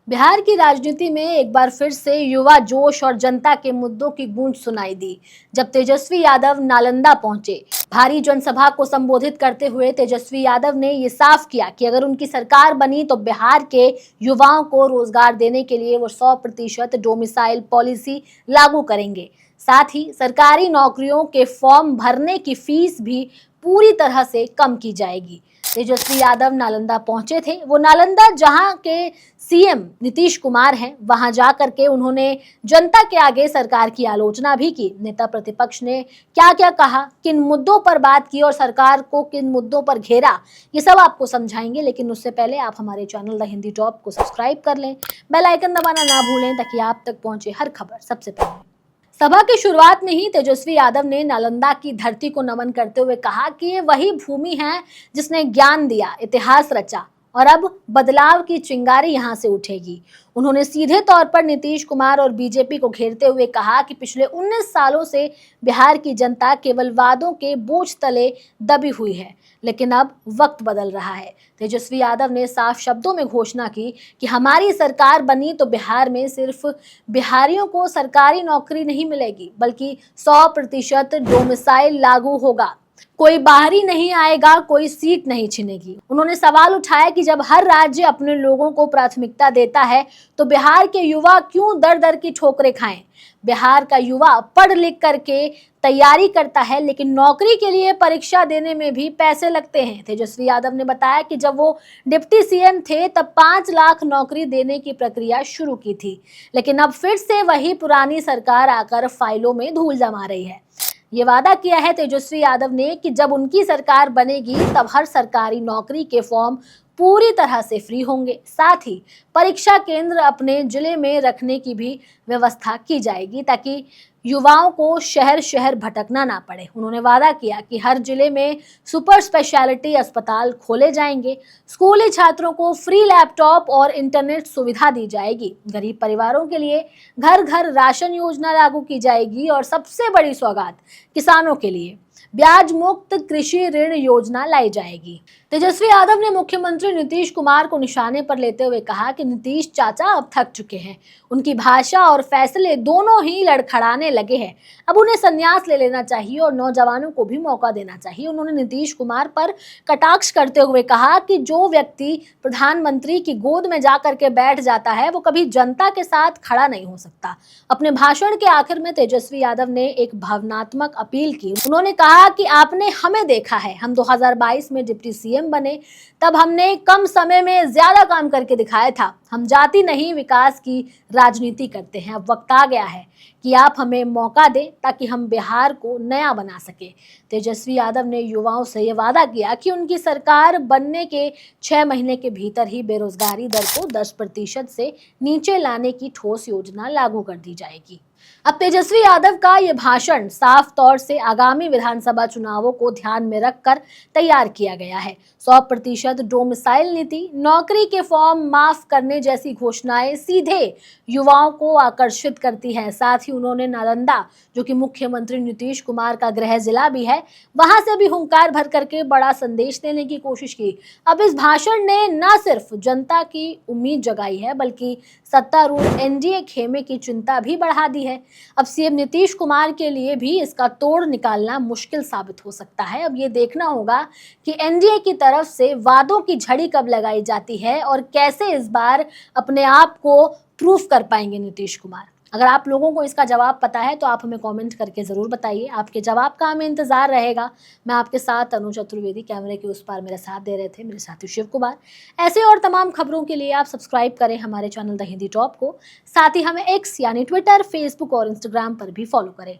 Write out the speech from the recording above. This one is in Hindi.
बिहार की राजनीति में एक बार फिर से युवा जोश और जनता के मुद्दों की गूंज सुनाई दी जब तेजस्वी यादव नालंदा पहुंचे। भारी जनसभा को संबोधित करते हुए तेजस्वी यादव ने ये साफ किया कि अगर उनकी सरकार बनी तो बिहार के युवाओं को रोजगार देने के लिए वो 100% डोमिसाइल पॉलिसी लागू करेंगे। साथ ही सरकारी नौकरियों के फॉर्म भरने की फीस भी पूरी तरह से कम की जाएगी। तेजस्वी यादव नालंदा पहुंचे थे। वो नालंदा जहां के सीएम नीतीश कुमार हैं, वहां जाकर के उन्होंने जनता के आगे सरकार की आलोचना भी की। नेता प्रतिपक्ष ने क्या क्या कहा, किन मुद्दों पर बात की और सरकार को किन मुद्दों पर घेरा, ये सब आपको समझाएंगे। लेकिन उससे पहले आप हमारे चैनल द हिंदी टॉप को सब्सक्राइब कर लें, बेल आइकन दबाना ना भूलें ताकि आप तक पहुंचे हर खबर सबसे पहले। सभा की शुरुआत में ही तेजस्वी यादव ने नालंदा की धरती को नमन करते हुए कहा कि ये वही भूमि है जिसने ज्ञान दिया, इतिहास रचा और अब बदलाव की चिंगारी यहां से उठेगी। उन्होंने सीधे तौर पर नीतीश कुमार और बीजेपी को घेरते हुए कहा कि पिछले 19 सालों से बिहार की जनता केवल वादों के बोझ तले दबी हुई है, लेकिन अब वक्त बदल रहा है। तेजस्वी यादव ने साफ शब्दों में घोषणा की कि हमारी सरकार बनी तो बिहार में सिर्फ बिहारियों को सरकारी नौकरी नहीं मिलेगी, बल्कि 100% डोमिसाइल लागू होगा। कोई बाहरी नहीं आएगा, कोई सीट नहीं छिनेगी। उन्होंने सवाल उठाया कि जब हर राज्य अपने लोगों को प्राथमिकता देता है तो बिहार के युवा क्यों दर दर की ठोकरें खाएं। बिहार का युवा पढ़ लिख करके तैयारी करता है, लेकिन नौकरी के लिए परीक्षा देने में भी पैसे लगते हैं। तेजस्वी यादव ने बताया कि जब वो डिप्टी सीएम थे तब 5 लाख नौकरी देने की प्रक्रिया शुरू की थी, लेकिन अब फिर से वही पुरानी सरकार आकर फाइलों में धूल जमा रही है। ये वादा किया है तेजस्वी यादव ने कि जब उनकी सरकार बनेगी तब हर सरकारी नौकरी के फॉर्म पूरी तरह से फ्री होंगे। साथ ही परीक्षा केंद्र अपने जिले में रखने की भी व्यवस्था की जाएगी ताकि युवाओं को शहर शहर भटकना ना पड़े। उन्होंने वादा किया कि हर जिले में सुपर स्पेशलिटी अस्पताल खोले जाएंगे, स्कूली छात्रों को फ्री लैपटॉप और इंटरनेट सुविधा दी जाएगी, गरीब परिवारों के लिए घर घर राशन योजना लागू की जाएगी और सबसे बड़ी सौगात किसानों के लिए ब्याज मुक्त कृषि ऋण योजना लाई जाएगी। तेजस्वी यादव ने मुख्यमंत्री नीतीश कुमार को निशाने पर लेते हुए कहा कि नीतीश चाचा अब थक चुके हैं, उनकी भाषा और फैसले दोनों ही लड़खड़ाने लगे हैं। अब उन्हें संन्यास ले लेना चाहिए और नौजवानों को भी मौका देना चाहिए। उन्होंने नीतीश कुमार पर कटाक्ष करते हुए कहा कि जो व्यक्ति प्रधानमंत्री की गोद में जाकर के बैठ जाता है वो कभी जनता के साथ खड़ा नहीं हो सकता। अपने भाषण के आखिर में तेजस्वी यादव ने एक भावनात्मक अपील की। उन्होंने कहा कि आपने हमें देखा है, हम 2022 में डिप्टी सीएम बने, तब हमने कम समय में ज्यादा काम करके दिखाया था। हम जाति नहीं विकास की राजनीति करते हैं। अब वक्त आ गया है कि आप हमें मौका दें ताकि हम बिहार को नया बना सके। तेजस्वी यादव ने युवाओं से यह वादा किया कि उनकी सरकार बनने के 6 महीने के भीतर ही बेरोजगारी दर को 10% से नीचे लाने की ठोस योजना लागू कर दी जाएगी। अब तेजस्वी यादव का यह भाषण साफ तौर से आगामी विधानसभा चुनावों को ध्यान में रखकर तैयार किया गया है। 100% डोमिसाइल नीति, नौकरी के फॉर्म माफ करने जैसी घोषणाएं सीधे युवाओं को आकर्षित करती हैं। साथ ही उन्होंने नालंदा, जो कि मुख्यमंत्री नीतीश कुमार का गृह जिला भी है, वहां से भी हुंकार भर करके बड़ा संदेश देने की कोशिश की। अब इस भाषण ने न सिर्फ जनता की उम्मीद जगाई है, बल्कि सत्तारूढ़ एनडीए खेमे की चिंता भी बढ़ा दी है। अब सीएम नीतीश कुमार के लिए भी इसका तोड़ निकालना मुश्किल साबित हो सकता है। अब ये देखना होगा कि एनडीए की तरफ से वादों की झड़ी कब लगाई जाती है और कैसे इस बार अपने आप को प्रूफ कर पाएंगे नीतीश कुमार। अगर आप लोगों को इसका जवाब पता है तो आप हमें कमेंट करके ज़रूर बताइए। आपके जवाब का हमें इंतज़ार रहेगा। मैं आपके साथ अनु चतुर्वेदी, कैमरे के उस पार मेरे साथ दे रहे थे मेरे साथी शिव कुमार। ऐसे और तमाम खबरों के लिए आप सब्सक्राइब करें हमारे चैनल द हिंदी टॉप को। साथ ही हमें एक्स यानी ट्विटर, फेसबुक और इंस्टाग्राम पर भी फॉलो करें।